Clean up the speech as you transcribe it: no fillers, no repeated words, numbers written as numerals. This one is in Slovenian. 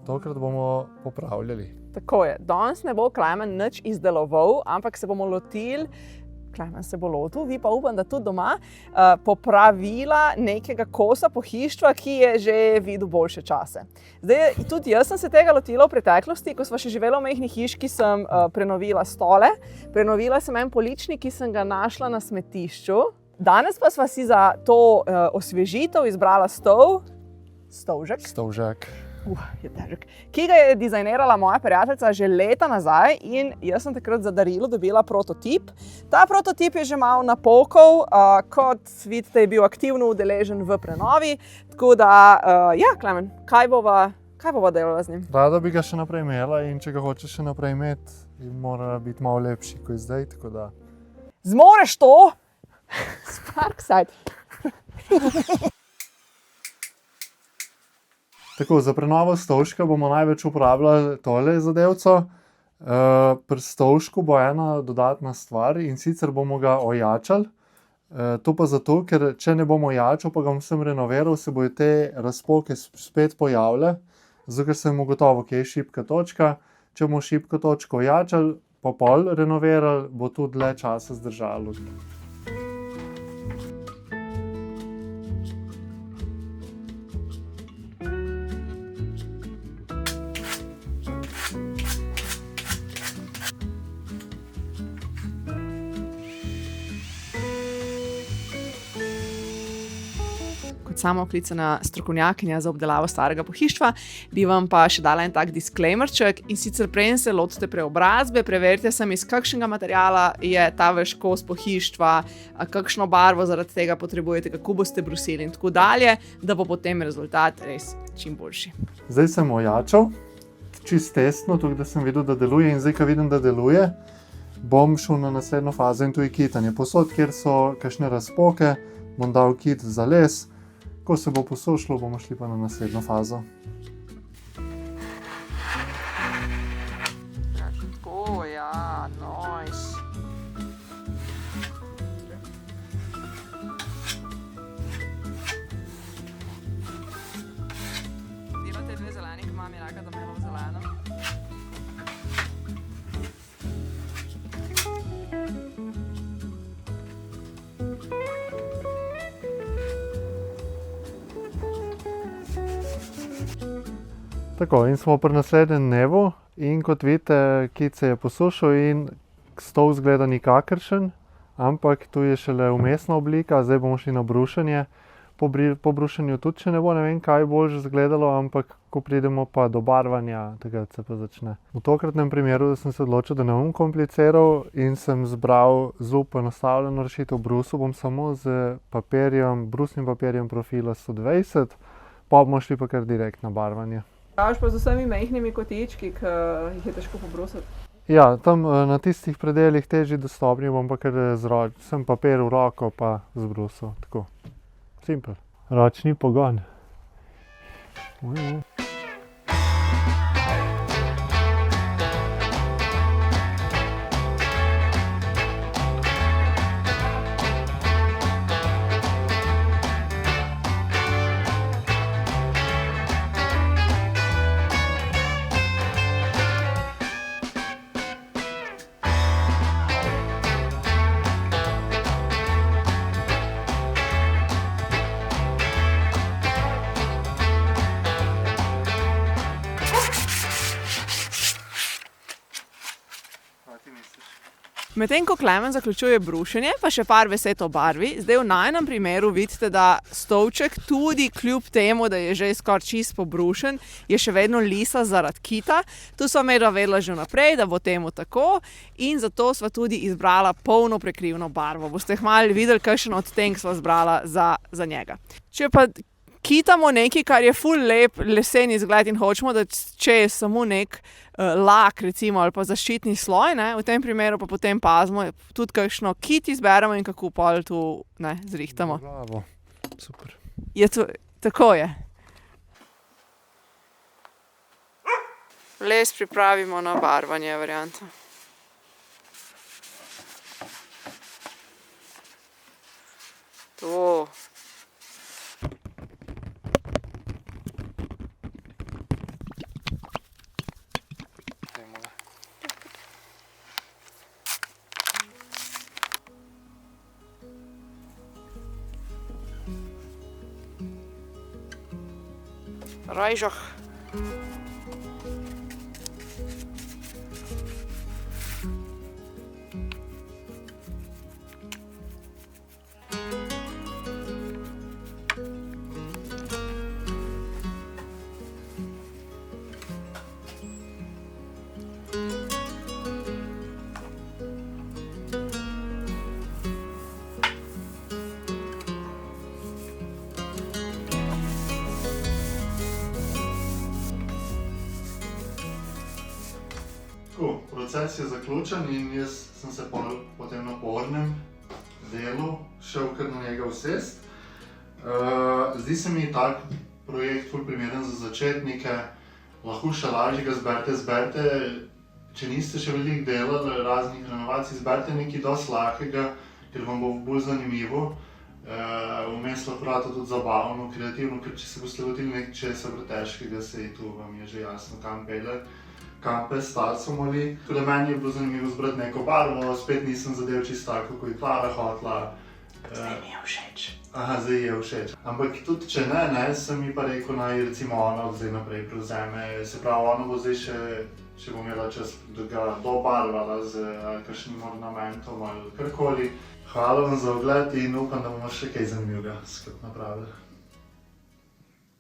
Tokrat bomo popravljali. Tako je. Danes ne bo Klemen nič izdeloval, ampak se bomo lotili, Klemen se bo lotil, vi pa upam, da tudi doma, popravila nekega kosa pohištva, ki je že videl boljše čase. Zdaj, tudi jaz sem se tega lotila v preteklosti, ko sva še živela v majhni hiški, sem prenovila stole, prenovila sem en poličnik, ki sem ga našla na smetišču. Danes pa sva si za to osvežitev izbrala stolžek. Je težek. Ki ga je dizajnirala moja prijateljica že leta nazaj in jaz sem takrat za darilo dobila prototip. Ta prototip je že malo napokal, kot vidite je bil aktivno udeležen v prenovi, tako da, ja, Klemen, kaj bova delala z njim? Rada bi ga še naprej imela in če ga hočeš še naprej imeti, mora biti malo lepši kot zdaj, tako da... Zmoreš to? Sparkside. Tako, za prenovo stolčka bomo največ uporabljali tole zadevco. Pri stolčku bo ena dodatna stvar in sicer bomo ga ojačali. To pa zato, ker če ne bomo ojačal, pa ga bom sem renoviral, se bojo te razpoke spet pojavile, zato ker sem ugotovil, kje je šibka točka. Če bomo šibko točko ojačali, pa pol renovirali, bo tudi dlje časa zdržalo. Samooklicana strokovnjakinja za obdelavo starega pohištva, bi vam pa še dala en tak disclaimerček in sicer preden se lotite preobrazbe, preverite sami, iz kakšnega materiala je ta vaš kos pohištva, kakšno barvo zaradi tega potrebujete, kako boste brusili in tako dalje, da bo potem rezultat res čim boljši. Zdaj sem ojačal, čist testno, tudi da sem videl, da deluje in zdaj, ko vidim, da deluje, bom šel na naslednjo fazo in to je kitanje. Posod, kjer so kakšne razpoke, bom dal kit za les. Ko se bo posušilo, bomo šli pa na naslednjo fazo. Tako, ja, nice. Delate dve zeleni, ko mami raka, da imamo zeleno. Tako, in smo pri naslednjem dnevu in kot vidite, kit se je posušil in stol izgleda nikakršen, ampak tu je šele vmesna oblika, zdaj bomo šli na brušenje. Po brušenju tudi še ne bo, ne vem, kaj boljše izgledalo, ampak ko pridemo pa do barvanja, takrat se pa začne. V tokratnem primeru sem se odločil, da ne bom kompliciral in sem zbral zelo poenostavljeno rešitev. Brusil bom samo z papirjem, brusnim papirjem profila 120, pa bomo šli pa kar direkt na barvanje. Praviš pa z vsemi majhnimi kotički, ki jih je težko pobrusiti? Ja, tam na tistih predelih težji dostopni bom pa kar sem papir v roko pa zbrusil, tako. Simpel. Ročni pogon. Medtem ko Klemen zaključuje brušenje, pa še par besed o barvi. Zdaj v najinem primeru vidite, da stolček tudi kljub temu, da je že skoraj čist pobrušen, je še vedno lisa zaradi kita. Tu sva medva vedela že vnaprej, da bo temu tako in zato sva tudi izbrala polno prekrivno barvo. Boste kmalu videli, kakšen odtenek sva izbrala za njega. Če pa kitamo nekaj, kar je ful lep lesen izgled in hočemo, da če je samo nek lak, recimo, ali pa zaščitni sloj, ne, v tem primeru pa potem pazimo, tudi kakšno kit izberemo in kako pol tu, ne, zrihtamo. Bravo, super. Je to, tako je. Les pripravimo na barvanje varianto. To. Rajžoh. Tako, proces je zaključen in jaz sem se po tem napornem delu šel kar na njega usest. Zdi se mi tak projekt ful primeren za začetnike, lahko še lažje ga zberete. Če niste še veliko delali raznih renovacij, zberite nekaj dosti lahkega, ker vam bo bolj zanimivo. Vmes lahko rata tudi zabavno, kreativno, ker če se boste lotili nečesa pretežkega, saj tu vam je že jasno, kam pelje. Kampe s talcem ali. Tudi meni je bilo zanimivo zbrati neko barvo, spet nisem zadev čisto tako, kot je Klara hotela. Zdaj mi je všeč. Aha, zdaj je všeč. Ampak tudi če ne, sem mi pa rekel, naj recimo ona zdaj naprej prevzeme. Se pravi, ona bo zdaj še, če bo imela čas, da ga dobarvala z kakšnim ornamentom ali karkoli. Hvala vam za ogled in upam, da bomo še kaj zanimivega skupaj napravili.